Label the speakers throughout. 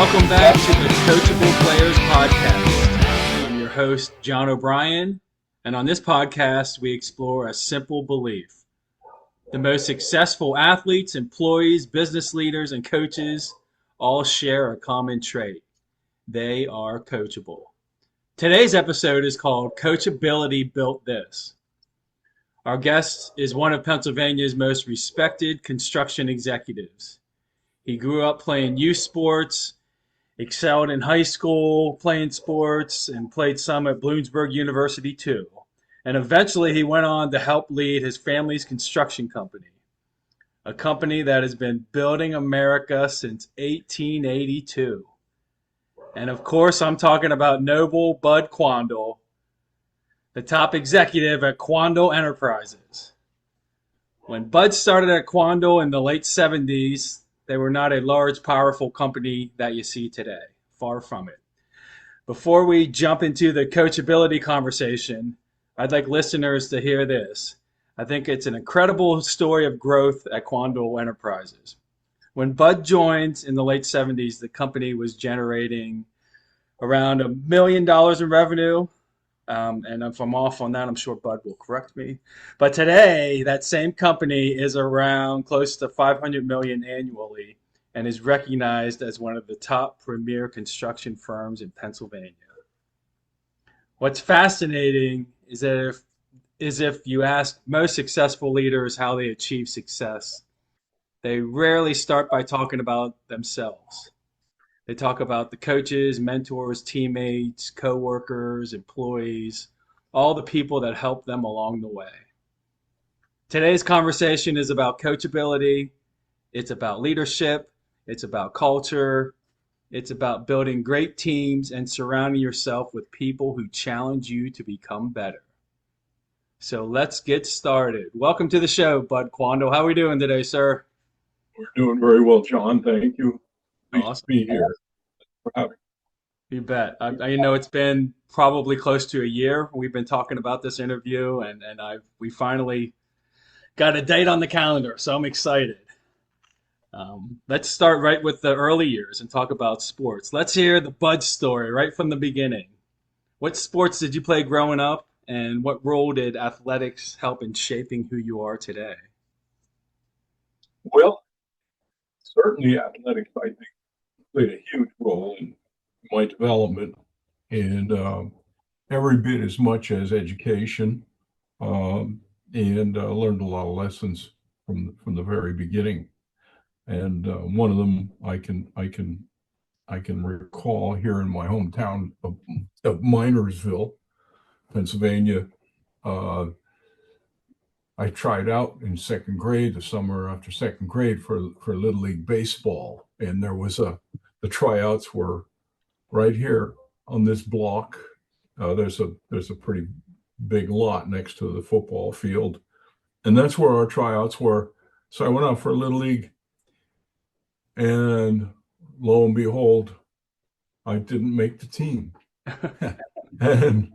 Speaker 1: Welcome back to the Coachable Players Podcast. I'm your host, John O'Brien, and on this podcast, we explore a simple belief. The most successful athletes, employees, business leaders, and coaches all share a common trait. They are coachable. Today's episode is called Coachability Built This. Our guest is one of Pennsylvania's most respected construction executives. He grew up playing youth sports, excelled in high school playing sports, and played some at Bloomsburg University too. And eventually he went on to help lead his family's construction company, a company that has been building America since 1882. And of course, I'm talking about Noble Bud Quandel, the top executive at Quandel Enterprises. When Bud started at Quandel in the late 70s, they were not a large, powerful company that you see today. Far from it. Before we jump into the coachability conversation, I'd like listeners to hear this. I think it's an incredible story of growth at Quandel Enterprises. When Bud joined in the late 70s, the company was generating around $1 million in revenue. And if I'm off on that, I'm sure Bud will correct me. But today, that same company is around close to $500 million annually and is recognized as one of the top premier construction firms in Pennsylvania. What's fascinating is that if you ask most successful leaders how they achieve success, they rarely start by talking about themselves. They talk about the coaches, mentors, teammates, coworkers, employees, all the people that help them along the way. Today's conversation is about coachability. It's about leadership. It's about culture. It's about building great teams and surrounding yourself with people who challenge you to become better. So let's get started. Welcome to the show, Bud Quandel. How are we doing today, sir?
Speaker 2: We're doing very well, John. Thank you. Pleased
Speaker 1: Awesome.
Speaker 2: to be here. For having
Speaker 1: You bet. I know it's been probably close to a year. We've been talking about this interview, and we finally got a date on the calendar, so I'm excited. Let's start right with the early years and talk about sports. Let's hear the Bud story right from the beginning. What sports did you play growing up, and what role did athletics help in shaping who you are today?
Speaker 2: Well, certainly athletics, I think, played a huge role in my development, and every bit as much as education, and learned a lot of lessons from the very beginning. And one of them I can recall here in my hometown of Minersville, Pennsylvania. I tried out in second grade, the summer after second grade, for Little League Baseball, and the tryouts were right here on this block. There's a pretty big lot next to the football field, and that's where our tryouts were. So I went out for Little League, and lo and behold, I didn't make the team. And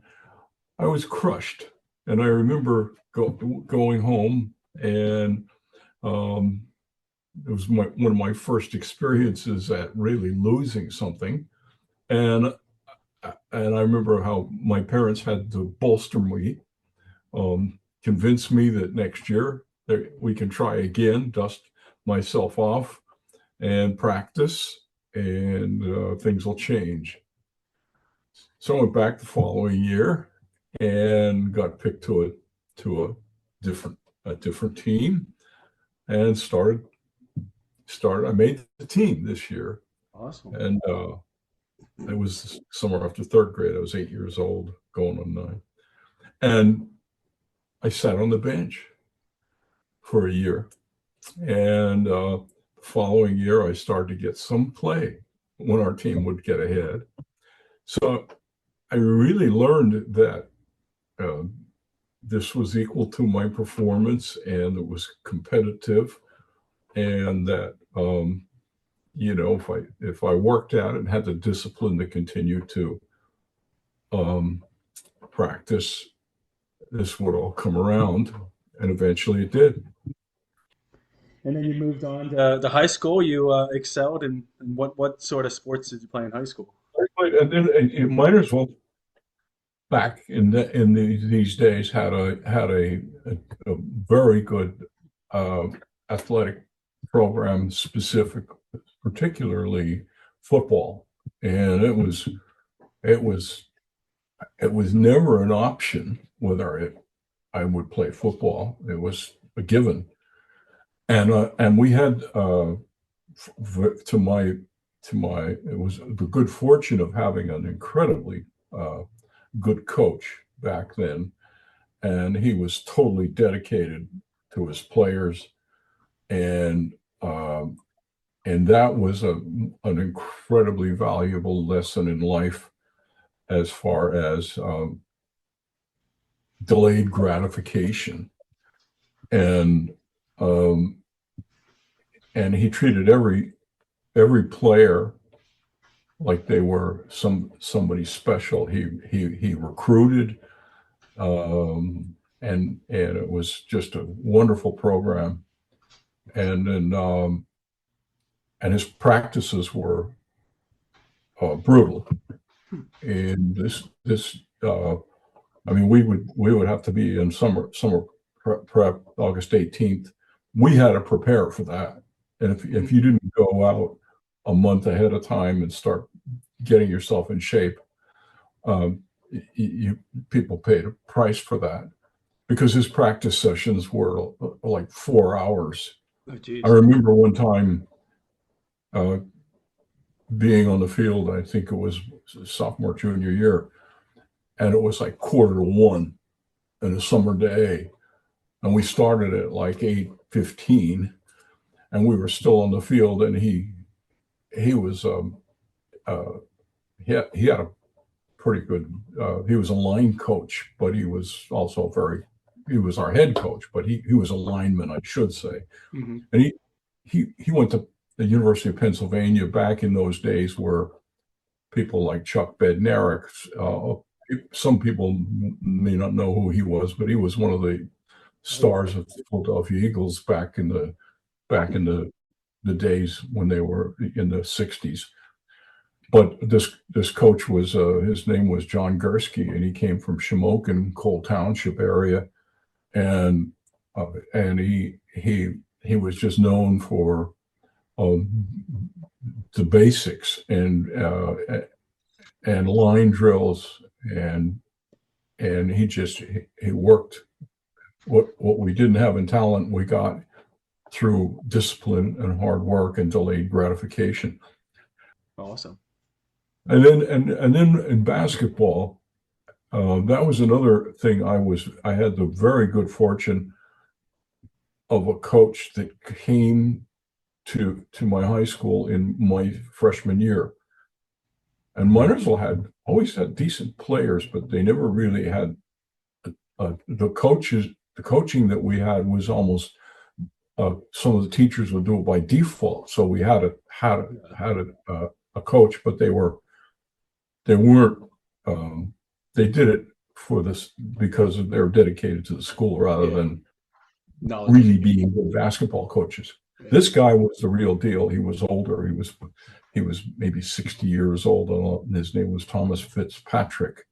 Speaker 2: I was crushed. And I remember going home, and it was one of my first experiences at really losing something. And I remember how my parents had to bolster me, convince me that next year we can try again, dust myself off, and practice, and things will change. So I went back the following year and got picked to a different team, and started. I made the team this year.
Speaker 1: Awesome.
Speaker 2: And it was summer after third grade. I was 8 years old, going on 9. And I sat on the bench for a year. And the following year, I started to get some play when our team would get ahead. So I really learned that this was equal to my performance, and it was competitive, and that if I worked at it and had the discipline to continue to practice, this would all come around, and eventually it did.
Speaker 1: And then you moved on to the high school. You excelled in what sort of sports did you play in high school?
Speaker 2: And then in Minersville, back these days, had a very good athletic program, specific, particularly football, and it was never an option whether I would play football. It was a given, and we had it was the good fortune of having an incredibly good coach back then, and he was totally dedicated to his players, and that was an incredibly valuable lesson in life as far as delayed gratification, and he treated every player like they were somebody special. He recruited, and it was just a wonderful program. And then and his practices were brutal. And I mean, we would have to be in summer prep August 18th. We had to prepare for that, and if you didn't go out a month ahead of time and start getting yourself in shape, people paid a price for that, because his practice sessions were like 4 hours.
Speaker 1: Oh, geez.
Speaker 2: I remember one time being on the field, I think it was sophomore, junior year, and it was like 1:45 on a summer day, and we started at like 8:15, and we were still on the field, and he was he had a pretty good he was a line coach, but he was also he was our head coach, but he was a lineman, I should say.
Speaker 1: Mm-hmm.
Speaker 2: And he went to the University of Pennsylvania back in those days, where people like Chuck Bednarik, some people may not know who he was, but he was one of the stars of the Philadelphia Eagles back in the days when they were in the 60s. But this coach was his name was John Gursky, and he came from Shamokin, Cole Township area, and he was just known for the basics and line drills, and he worked what we didn't have in talent, we got through discipline and hard work and delayed gratification.
Speaker 1: Awesome.
Speaker 2: And then in basketball, that was another thing. I had the very good fortune of a coach that came to my high school in my freshman year. And Minersville always had decent players, but they never really had the coaches. The coaching that we had was almost some of the teachers would do it by default. So we had a coach, but they weren't. They did it for this because they were dedicated to the school rather than really being good basketball coaches. Yeah. This guy was the real deal. He was older. He was maybe 60 years old, and his name was Thomas Fitzpatrick.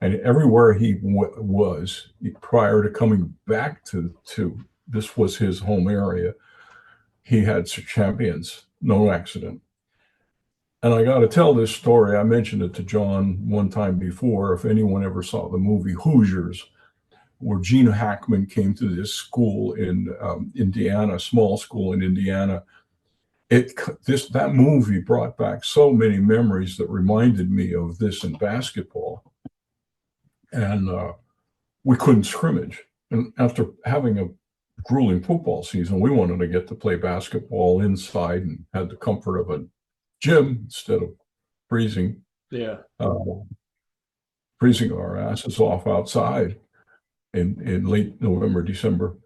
Speaker 2: And everywhere he was prior to coming back to this was his home area, he had champions, no accident. And I got to tell this story. I mentioned it to John one time before. If anyone ever saw the movie Hoosiers, where Gene Hackman came to this school in Indiana, small school in Indiana, that movie brought back so many memories that reminded me of this in basketball. And we couldn't scrimmage. And after having a grueling football season, we wanted to get to play basketball inside and had the comfort of a gym instead of freezing our asses off outside in late November, December.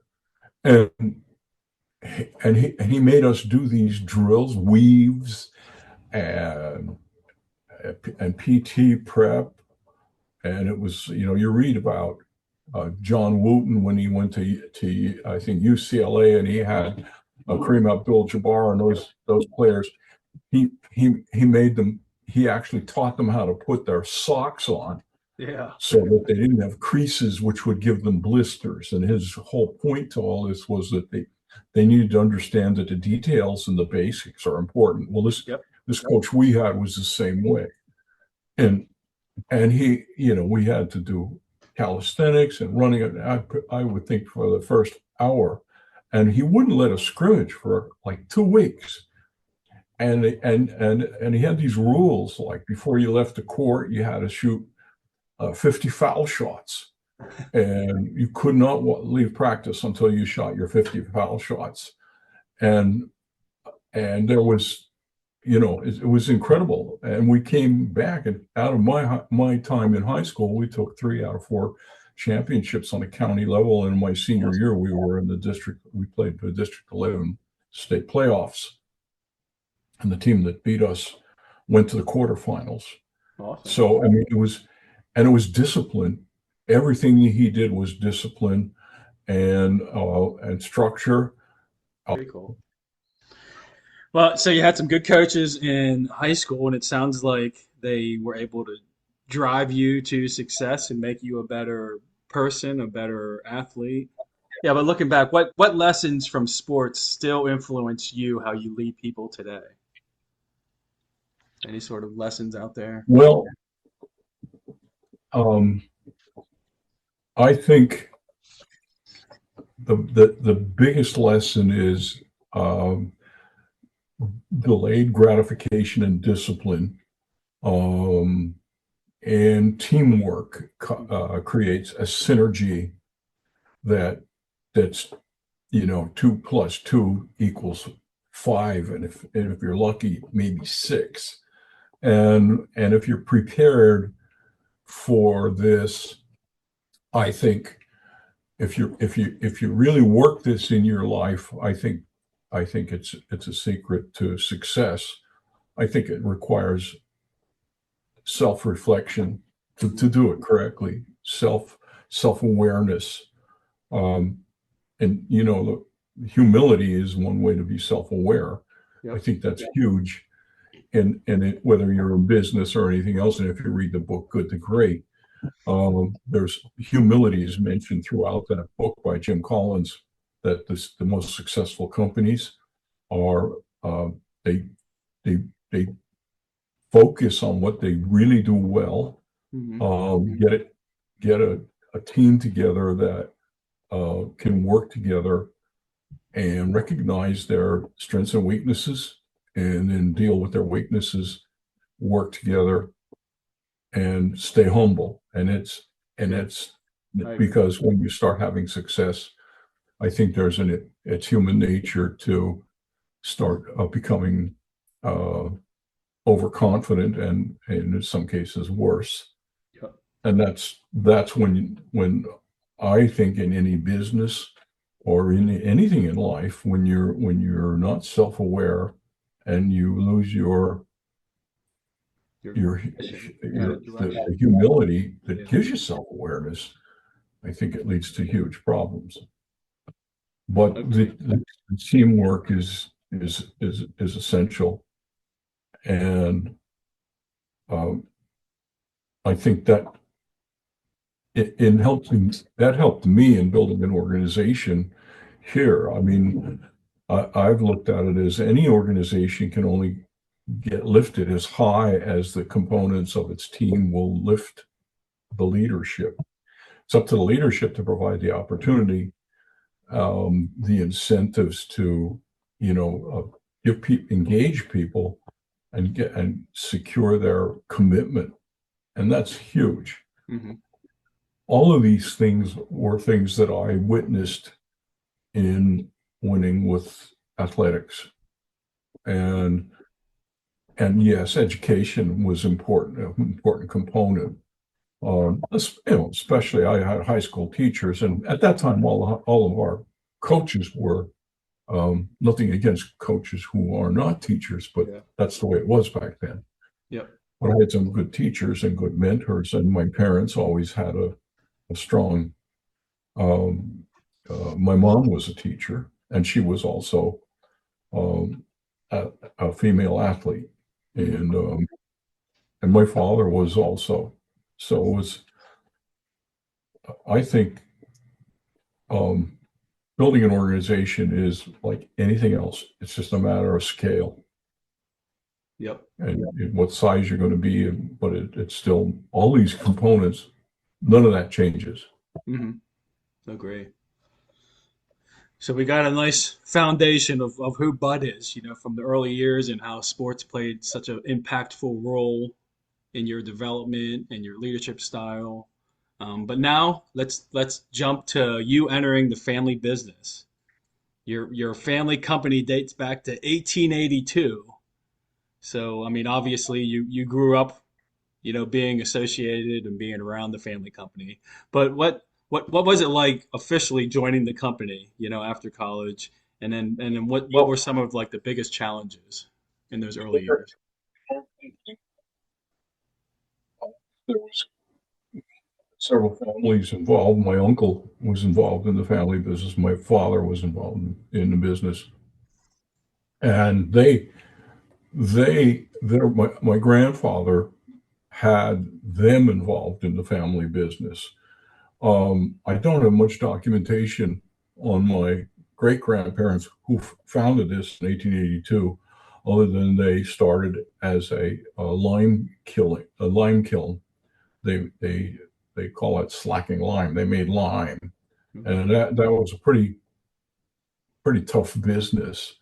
Speaker 2: And he made us do these drills, weaves, and PT prep. And it was, you read about John Wooten when he went to I think UCLA, and he had Kareem Abdul-Jabbar and those players. He made them. He actually taught them how to put their socks on, so that they didn't have creases, which would give them blisters. And his whole point to all this was that they needed to understand that the details and the basics are important. Well, this coach we had was the same way, and he, we had to do calisthenics and running. I would think for the first hour, and he wouldn't let us scrimmage for like 2 weeks. And he had these rules, like before you left the court, you had to shoot 50 foul shots, and you could not leave practice until you shot your 50 foul shots. And there was, it was incredible. And we came back, and out of my time in high school, we took 3 out of 4 championships on a county level. And in my senior year, we were in the district. We played the District 11 state playoffs, and the team that beat us went to the quarterfinals.
Speaker 1: Awesome.
Speaker 2: So I mean, it was discipline. Everything he did was discipline and structure.
Speaker 1: Very cool. Well, so you had some good coaches in high school, and it sounds like they were able to drive you to success and make you a better person, a better athlete. Yeah, but looking back, what lessons from sports still influence you, how you lead people today? Any sort of lessons out there?
Speaker 2: Well, I think the biggest lesson is delayed gratification and discipline, and teamwork creates a synergy that's 2 + 2 = 5, and if you're lucky, maybe 6. And if you're prepared for this, I think if you really work this in your life, I think it's a secret to success. I think it requires self-reflection to do it correctly, self-awareness, and humility is one way to be self-aware.
Speaker 1: Yep.
Speaker 2: I think that's huge. And whether you're in business or anything else, and if you read the book Good to Great, there's humility is mentioned throughout that book by Jim Collins, that the most successful companies are they focus on what they really do well, get a team together that can work together and recognize their strengths and weaknesses, and then deal with their weaknesses, work together, and stay humble. And it's because when you start having success, I think it's human nature to start becoming overconfident, and in some cases worse.
Speaker 1: Yep.
Speaker 2: And that's when I think in any business or in anything in life, when you're not self-aware and you lose the humility that gives you self-awareness, I think it leads to huge problems. But the teamwork is essential, and I think that that helped me in building an organization here. I mean, I've looked at it as any organization can only get lifted as high as the components of its team will lift the leadership. It's up to the leadership to provide the opportunity, the incentives to, engage people and secure their commitment, and that's huge.
Speaker 1: Mm-hmm.
Speaker 2: All of these things were things that I witnessed in winning with athletics, and yes, education was an important component. Especially I had high school teachers, and at that time, all of our coaches were, nothing against coaches who are not teachers, but that's the way it was back then.
Speaker 1: Yep.
Speaker 2: But I had some good teachers and good mentors, and my parents always had a strong. My mom was a teacher, and she was also a female athlete, and my father was also. So it was, I think, building an organization is like anything else. It's just a matter of scale.
Speaker 1: Yep.
Speaker 2: And what size you're going to be, but it's still all these components. None of that changes.
Speaker 1: Agree. So we got a nice foundation of who Bud is, from the early years and how sports played such an impactful role in your development and your leadership style. But now let's jump to you entering the family business. Your family company dates back to 1882. So I mean, obviously you grew up, being associated and being around the family company. But what was it like officially joining the company, after college? And then what were some of like the biggest challenges in those early years?
Speaker 2: There was several families involved. My uncle was involved in the family business. My father was involved in the business, and my grandfather had them involved in the family business. I don't have much documentation on my great grandparents who founded this in 1882, other than they started as a lime kiln. They call it slacking lime. They made lime, and that was a pretty tough business.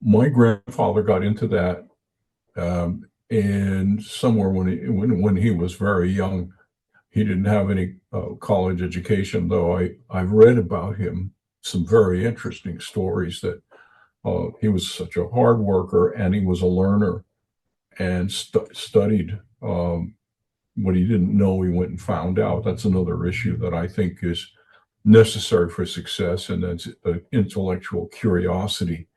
Speaker 2: My grandfather got into that, and somewhere when he was very young. He didn't have any college education, though I've read about him some very interesting stories that he was such a hard worker and he was a learner and studied what he didn't know. He went and found out. That's another issue that I think is necessary for success, and that's intellectual curiosity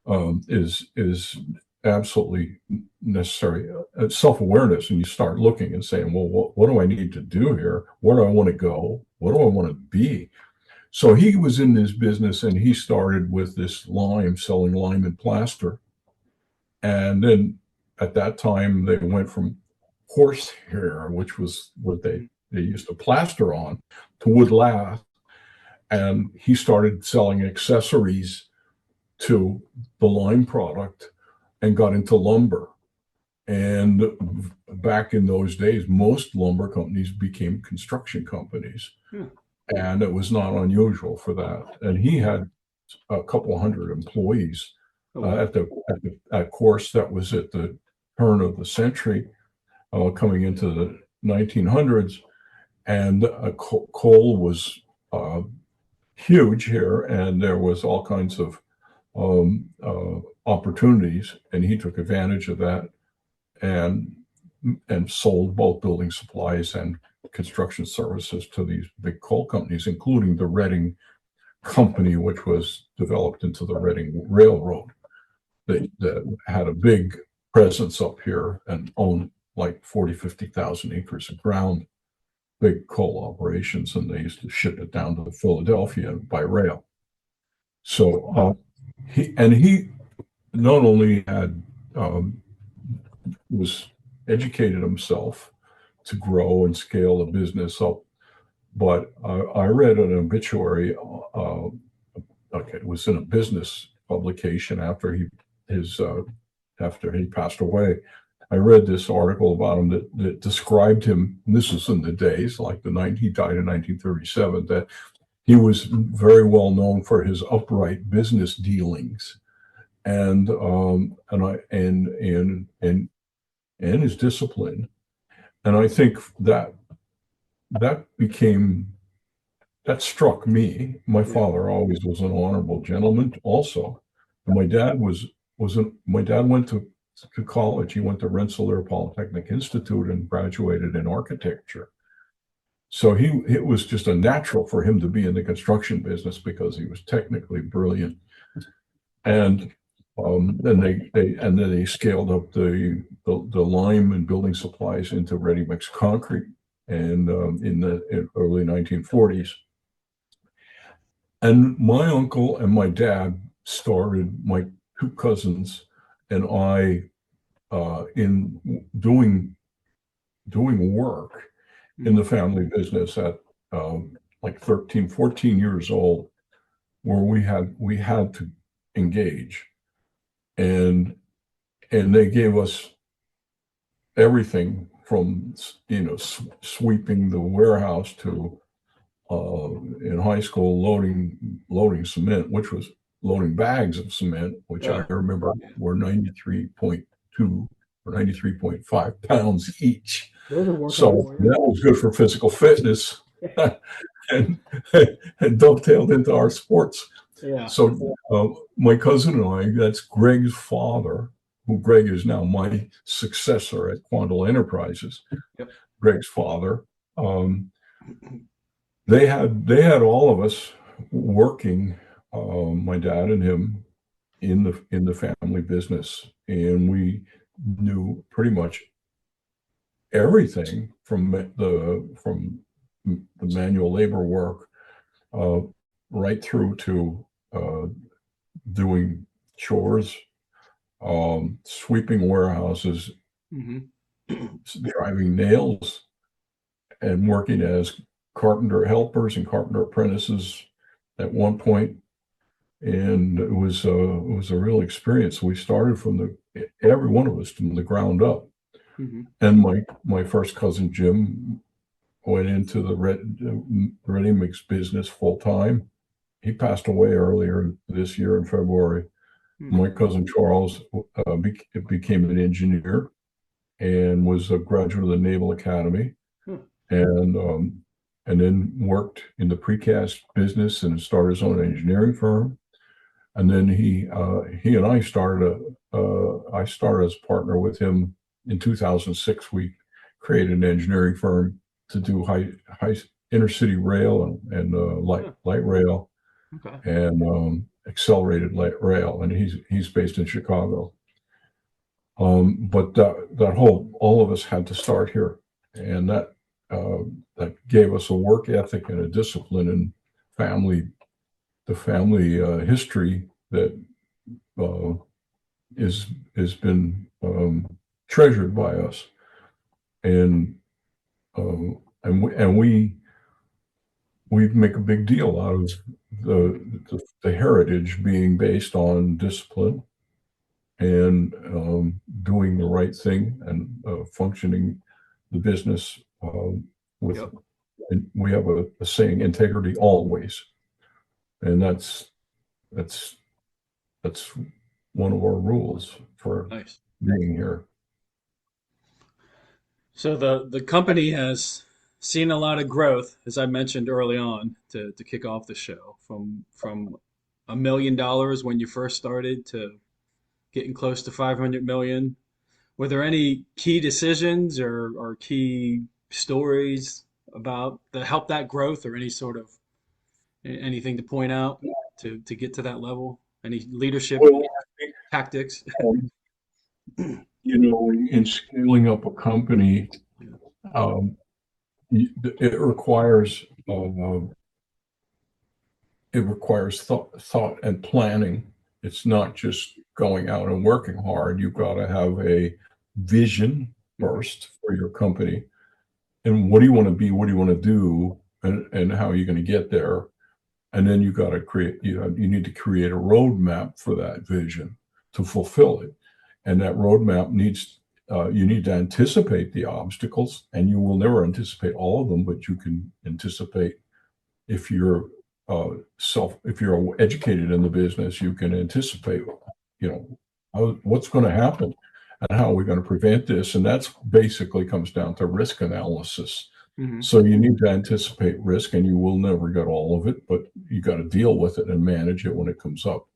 Speaker 2: is absolutely necessary. Self-awareness, and you start looking and saying, well, what do I need to do here? Where do I want to go? What do I want to be? So he was in this business, and he started with this selling lime and plaster. And then at that time, they went from horsehair, which was what they used to plaster on, to wood lath. And he started selling accessories to the lime product and got into lumber. And back in those days, most lumber companies became construction companies. And it was not unusual for that. And he had a couple hundred employees at course. That was at the turn of the century, coming into the 1900s. And coal was huge here, and there was all kinds of opportunities, and he took advantage of that and sold both building supplies and construction services to these big coal companies, including the Reading Company, which was developed into the Reading Railroad, that had a big presence up here and owned like 50,000 acres of ground, big coal operations, and they used to ship it down to Philadelphia by rail. So he not only had was educated himself to grow and scale the business up, but I read an obituary. It was in a business publication after he passed away. I read this article about him that described him. And this was in the days like he died in 1937. That he was very well known for his upright business dealings, and his discipline. And I think that struck me. My father always was an honorable gentleman also. And my dad went to college. He went to Rensselaer Polytechnic Institute and graduated in architecture. So it was just a natural for him to be in the construction business because he was technically brilliant. And then they scaled up the lime and building supplies into ready mix concrete, and in the early 1940s. And my uncle and my dad started two cousins and I in doing work in the family business at like 13, 14 years old, where we had to engage, and they gave us everything from sweeping the warehouse to in high school loading cement, which was loading bags of cement, which I remember were 93.2 or 93.5 pounds each. So that was good for physical fitness and dovetailed into our sports.
Speaker 1: Yeah.
Speaker 2: So my cousin and I, that's Greg's father, who Greg is now my successor at Quandel Enterprises.
Speaker 1: Yep.
Speaker 2: Greg's father. They had all of us working, my dad and him, in the family business, and we knew pretty much everything from the manual labor work right through to doing chores, sweeping warehouses, driving nails, and working as carpenter helpers and carpenter apprentices at one point. And it was a real experience. We started every one of us from the ground up. And my first cousin Jim went into the ready mix business full time. He passed away earlier this year in February. My cousin Charles became an engineer and was a graduate of the Naval Academy, and then worked in the precast business and started his own engineering firm. And then he and I started I started as a partner with him in 2006. We created an engineering firm to do high intercity rail and light rail, and accelerated light rail. And he's based in Chicago. But all of us had to start here, and that gave us a work ethic and a discipline and the family history that has been treasured by us, and we make a big deal out of the heritage being based on discipline and doing the right thing and functioning the business with. Yep. And we have a saying: integrity always, and that's one of our rules for being here.
Speaker 1: So the company has seen a lot of growth, as I mentioned early on to kick off the show, from $1 million when you first started to getting close to 500 million. Were there any key decisions or key stories about that helped that growth, or anything to point out to get to that level? Any leadership tactics?
Speaker 2: In scaling up a company, it requires thought and planning. It's not just going out and working hard. You've got to have a vision first for your company, and what do you want to be? What do you want to do? And how are you going to get there? And then you got to create. You need to create a roadmap for that vision to fulfill it. And that roadmap you need to anticipate the obstacles, and you will never anticipate all of them, but you can anticipate. If you're educated in the business, you can anticipate, what's going to happen and how are we going to prevent this. And that's basically comes down to risk analysis. So you need to anticipate risk, and you will never get all of it, but you got to deal with it and manage it when it comes up.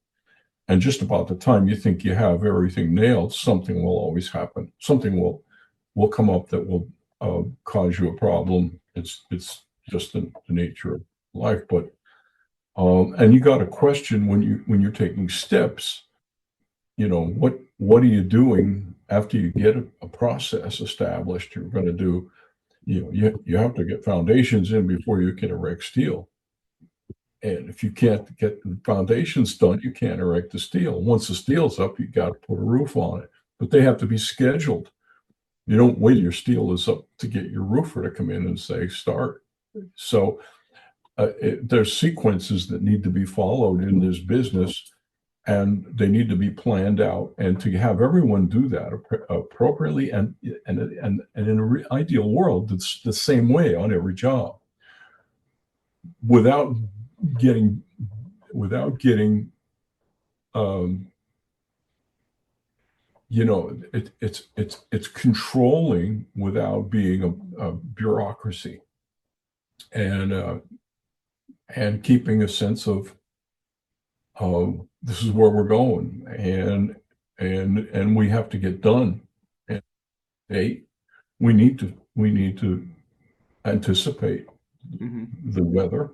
Speaker 2: And just about the time you think you have everything nailed, something will always happen. Something will come up that will cause you a problem. It's just the nature of life. But and you got to question when you're taking steps. What are you doing after you get a process established? You're going to do. You have to get foundations in before you can erect steel. And if you can't get the foundations done, you can't erect the steel. Once the steel's up, you got to put a roof on it. But they have to be scheduled. You don't wait your steel is up to get your roofer to come in and say, start. So there's sequences that need to be followed in this business, and they need to be planned out. And to have everyone do that appropriately and in an ideal world, it's the same way on every job, without getting it's controlling without being a bureaucracy, and keeping a sense of this is where we're going, and we have to get done. And we need to anticipate the weather.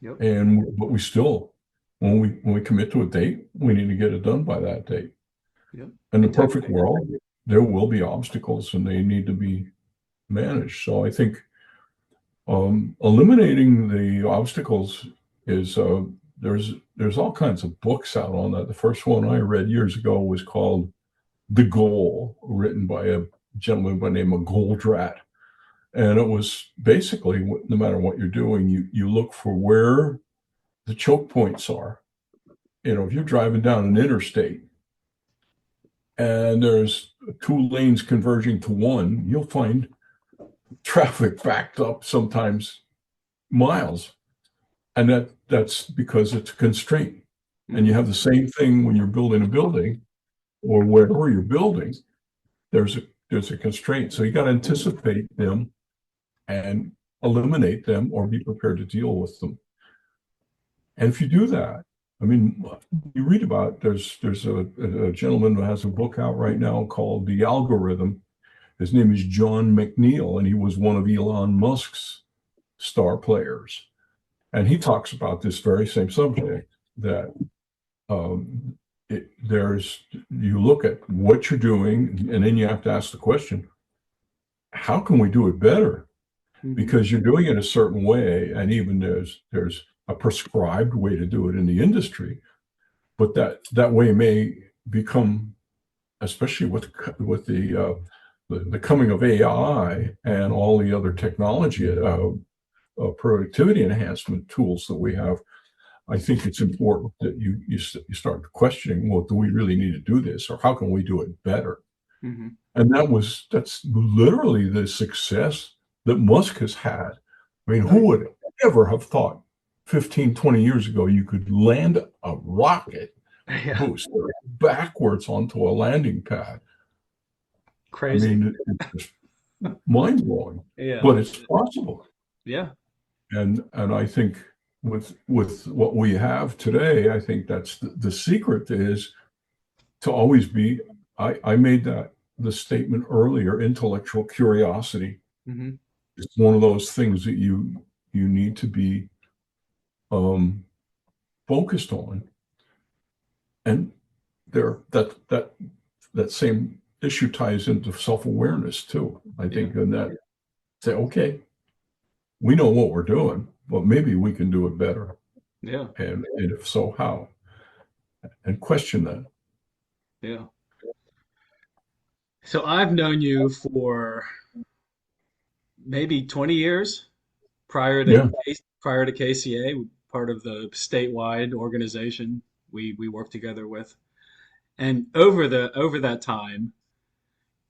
Speaker 1: Yep.
Speaker 2: But we still, when we commit to a date, we need to get it done by that date.
Speaker 1: Yep.
Speaker 2: In the perfect world, there will be obstacles, and they need to be managed. So I think eliminating the obstacles is there's all kinds of books out on that. The first one I read years ago was called The Goal, written by a gentleman by the name of Goldratt. And it was basically, no matter what you're doing, you look for where the choke points are. If you're driving down an interstate and there's 2 lanes converging to one, you'll find traffic backed up sometimes miles. And that's because it's a constraint. And you have the same thing when you're building a building, or wherever you're building, there's a constraint. So you got to anticipate them and eliminate them, or be prepared to deal with them. And if you do that, I mean, you read about, there's a gentleman who has a book out right now called The Algorithm. His name is John McNeil, and he was one of Elon Musk's star players. And he talks about this very same subject, that you look at what you're doing, and then you have to ask the question, how can we do it better? Because you're doing it a certain way, and even there's a prescribed way to do it in the industry, but that way may become, especially with the coming of AI and all the other technology, productivity enhancement tools that we have. I think it's important that you start questioning, well, do we really need to do this, or how can we do it better? And that's literally the success that Musk has had. I mean, who would ever have thought 15, 20 years ago you could land a rocket booster backwards onto a landing pad?
Speaker 1: Crazy.
Speaker 2: I mean, it's mind-blowing.
Speaker 1: Yeah.
Speaker 2: But it's possible.
Speaker 1: Yeah.
Speaker 2: And I think with what we have today, I think that's the secret is to always be, I made the statement earlier, intellectual curiosity. It's one of those things that you need to be focused on. And that same issue ties into self-awareness too, I think, in that say, okay, we know what we're doing, but maybe we can do it better.
Speaker 1: Yeah.
Speaker 2: And if so, how? And question that.
Speaker 1: Yeah. So I've known you for maybe 20 years prior to KCA, part of the statewide organization we work together with. And over that time,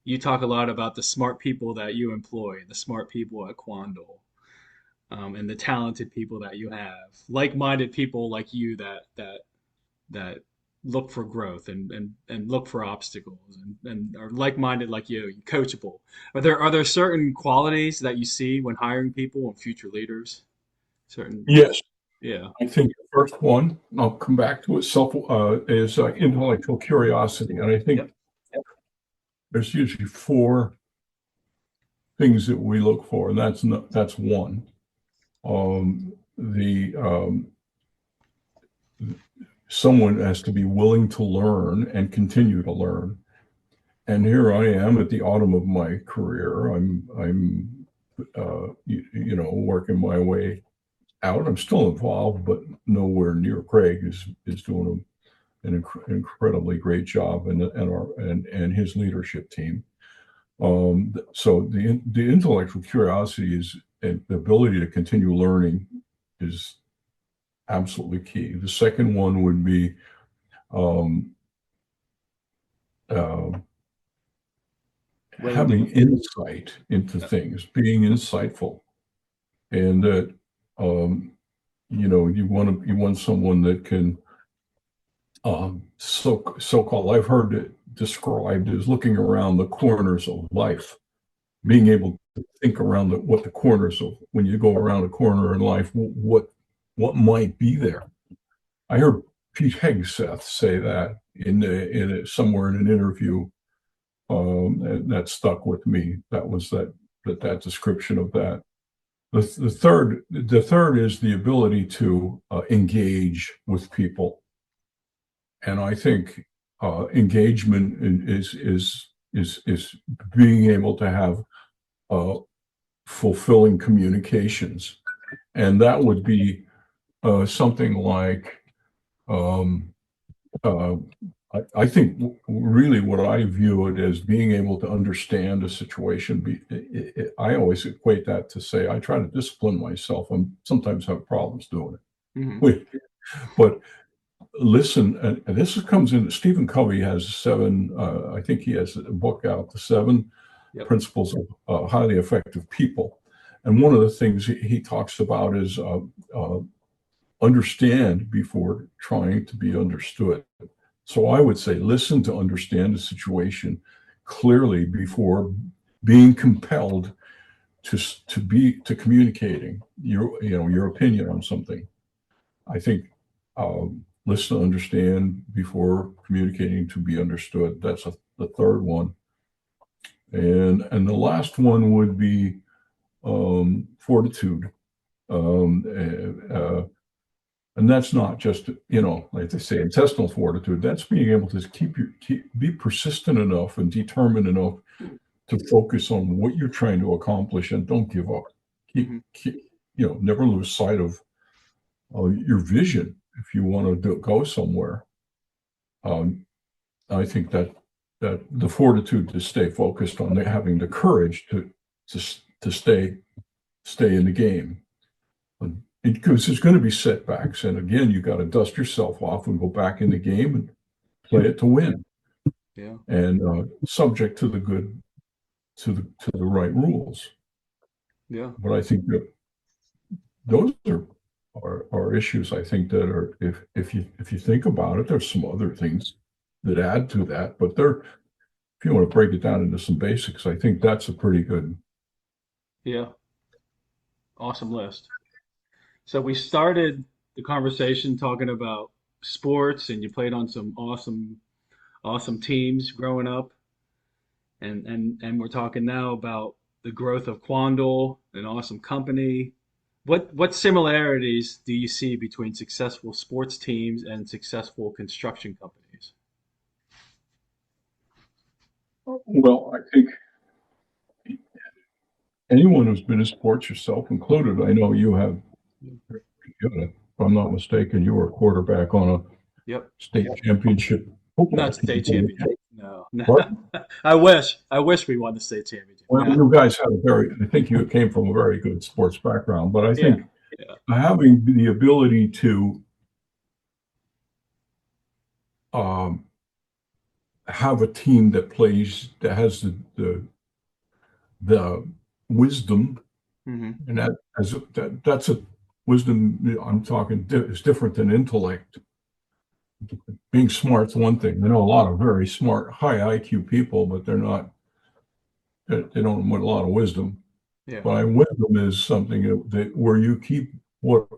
Speaker 1: you talk a lot about the smart people that you employ, the smart people at Quandel, and the talented people that you have, like-minded people like you that look for growth and look for obstacles and are like-minded like you, coachable. Are there certain qualities that you see when hiring people and future leaders?
Speaker 2: Yes.
Speaker 1: Yeah.
Speaker 2: I think the first one, I'll come back to it, is intellectual curiosity. And I think there's usually 4 things that we look for, and that's one. Someone has to be willing to learn and continue to learn. And here I am at the autumn of my career. I'm working my way out. I'm still involved, but nowhere near Craig is doing an incredibly great job, and his leadership team. So the intellectual curiosity is, and the ability to continue learning is absolutely key. The second one would be um, uh, having insight into things, being insightful, and that you want someone that can so-called, I've heard it described as looking around the corners of life, being able to think around what the corners of, when you go around a corner in life, what might be there. I heard Pete Hegseth say that somewhere in an interview, and that stuck with me. That was that description of that. The third is the ability to engage with people, and I think engagement is being able to have fulfilling communications, and that would be something like I think really what I view it as being able to understand a situation. I always equate that to say I try to discipline myself. I sometimes have problems doing it. Mm-hmm. But listen, and this comes in. Stephen Covey has 7. I think he has a book out, The 7 Principles of Highly Effective People. And one of the things he talks about is understand before trying to be understood. So I would say listen to understand the situation clearly before being compelled to communicating your opinion on something. I think listen to understand before communicating to be understood. That's the third one. And the last one would be fortitude. And that's not just, like they say, intestinal fortitude. That's being able to be persistent enough and determined enough to focus on what you're trying to accomplish and don't give up. Never lose sight of your vision if you want to go somewhere. I think that the fortitude to stay focused on having the courage to stay in the game. Because there's going to be setbacks, and again, you got to dust yourself off and go back in the game and play it to win.
Speaker 1: Yeah.
Speaker 2: And subject to the right rules.
Speaker 1: Yeah.
Speaker 2: But I think that those are issues. I think that are if you think about it, there's some other things that add to that. But if you want to break it down into some basics, I think that's a pretty good.
Speaker 1: Yeah. Awesome list. So we started the conversation talking about sports, and you played on some awesome teams growing up, and we're talking now about the growth of Quandel, an awesome company. What similarities do you see between successful sports teams and successful construction companies?
Speaker 2: Well, I think anyone who's been in sports, yourself included, I know you have. If I'm not mistaken, you were a quarterback on a state championship football
Speaker 1: Not
Speaker 2: team.
Speaker 1: state championship. No. I wish we won the state championship.
Speaker 2: Well, you guys had I think you came from a very good sports background, but I think having the ability to have a team that has the wisdom, and that's a wisdom. I'm talking is different than intellect. Being smart's one thing. I know a lot of very smart, high IQ people, but they don't have a lot of wisdom.
Speaker 1: Yeah.
Speaker 2: But wisdom is something that where you keep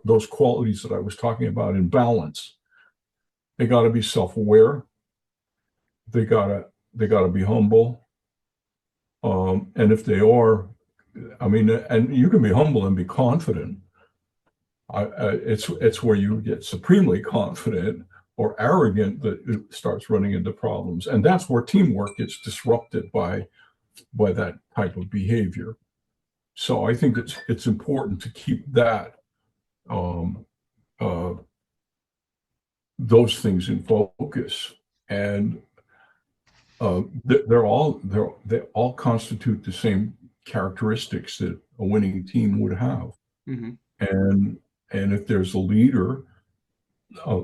Speaker 2: those qualities that I was talking about in balance. They got to be self-aware. They gotta be humble. And if they are, and you can be humble and be confident. It's where you get supremely confident or arrogant that it starts running into problems, and that's where teamwork gets disrupted by that type of behavior. So I think it's important to keep that um, uh, those things in focus, and they all constitute the same characteristics that a winning team would have.
Speaker 1: Mm-hmm.
Speaker 2: And if there's a leader, uh,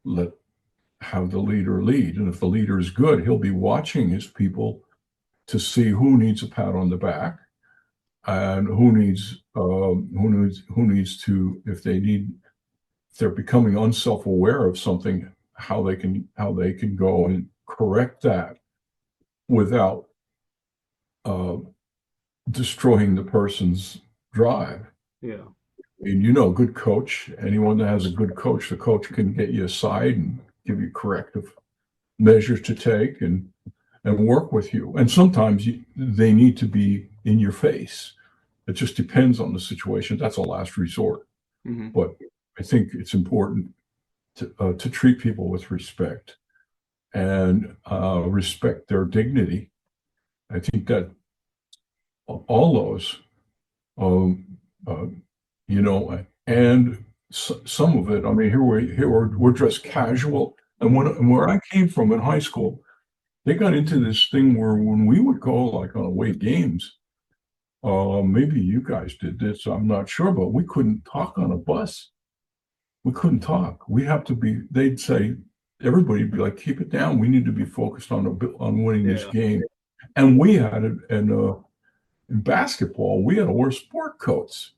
Speaker 2: let have the leader lead. And if the leader is good, he'll be watching his people to see who needs a pat on the back and who needs to, if they're becoming unself-aware of something, how they can go and correct that without destroying the person's drive.
Speaker 1: Yeah.
Speaker 2: And a good coach, anyone that has a good coach, the coach can get you aside and give you corrective measures to take and work with you. And sometimes they need to be in your face. It just depends on the situation. That's a last resort.
Speaker 1: Mm-hmm.
Speaker 2: But I think it's important to treat people with respect and respect their dignity. I think that all those, and some of it. I mean, we're dressed casual, and where I came from in high school, they got into this thing where when we would go like on away games, maybe you guys did this, I'm not sure, but we couldn't talk on a bus. We couldn't talk. They'd say, everybody'd be like, keep it down. We need to be focused on winning this game. And we had it, and in basketball, we had to wear sport coats.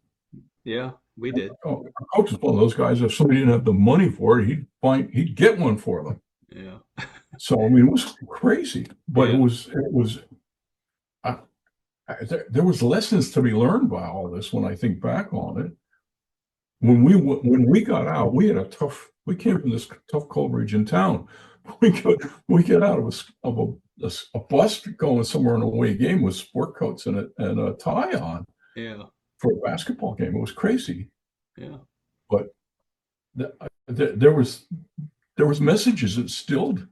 Speaker 1: Yeah, we did.
Speaker 2: Our coach was one of those guys. If somebody didn't have the money for it, he'd get one for them.
Speaker 1: Yeah.
Speaker 2: So I mean, it was crazy, but it was. There was lessons to be learned by all this when I think back on it. When we got out, we came from this tough coal region town. We get out of a bus going somewhere on a away game with sport coats and a tie on.
Speaker 1: Yeah.
Speaker 2: For a basketball game. It was crazy.
Speaker 1: Yeah.
Speaker 2: But there was messages instilled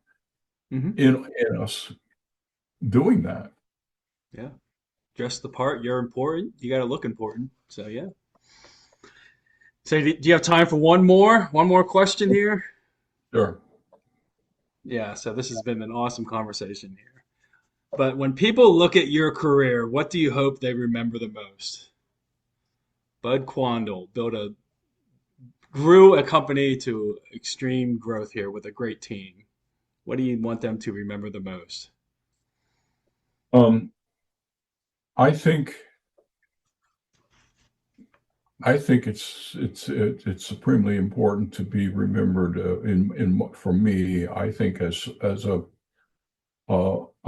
Speaker 2: in us doing that.
Speaker 1: Yeah. Dress the part. You're important. You got to look important. So yeah. So do you have time for one more question here?
Speaker 2: Sure.
Speaker 1: Yeah. So this has been an awesome conversation here. But when people look at your career, what do you hope they remember the most? Bud Quandel grew a company to extreme growth here with a great team. What do you want them to remember the most?
Speaker 2: I think it's supremely important to be remembered. For me, I think as a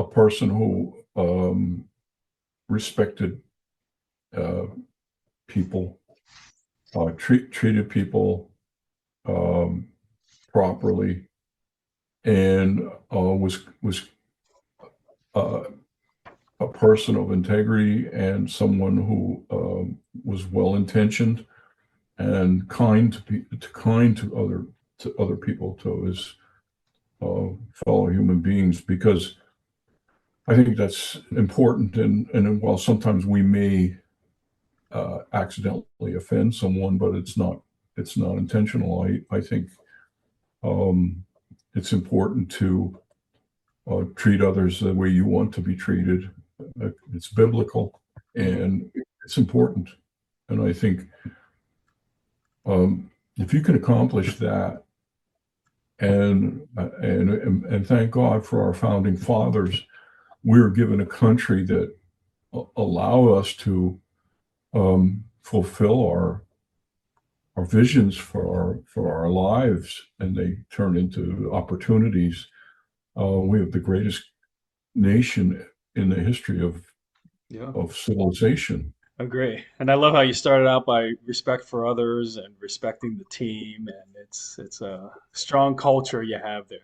Speaker 2: person who respected people, treated people properly, and was a person of integrity and someone who was well intentioned and kind to other people, to his fellow human beings, because I think that's important. And while sometimes we may accidentally offend someone, but it's not intentional. I think it's important to treat others the way you want to be treated. It's biblical and it's important. And I think if you can accomplish that, and thank God for our founding fathers, we were given a country that allow us to fulfill our visions for our lives, and they turn into opportunities. We have the greatest nation in the history of civilization.
Speaker 1: Agree. And I love how you started out by respect for others and respecting the team, and it's a strong culture you have there.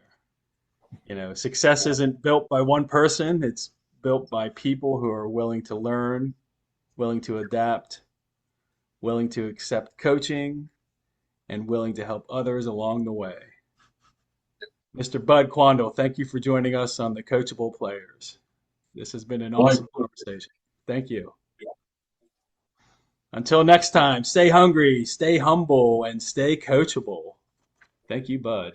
Speaker 1: You know, success isn't built by one person, it's built by people who are willing to learn, willing to adapt, willing to accept coaching, and willing to help others along the way. Mr. Bud Quandel, thank you for joining us on the Coachable Players. This has been an awesome conversation. Thank you. Until next time, stay hungry, stay humble, and stay coachable. Thank you, Bud.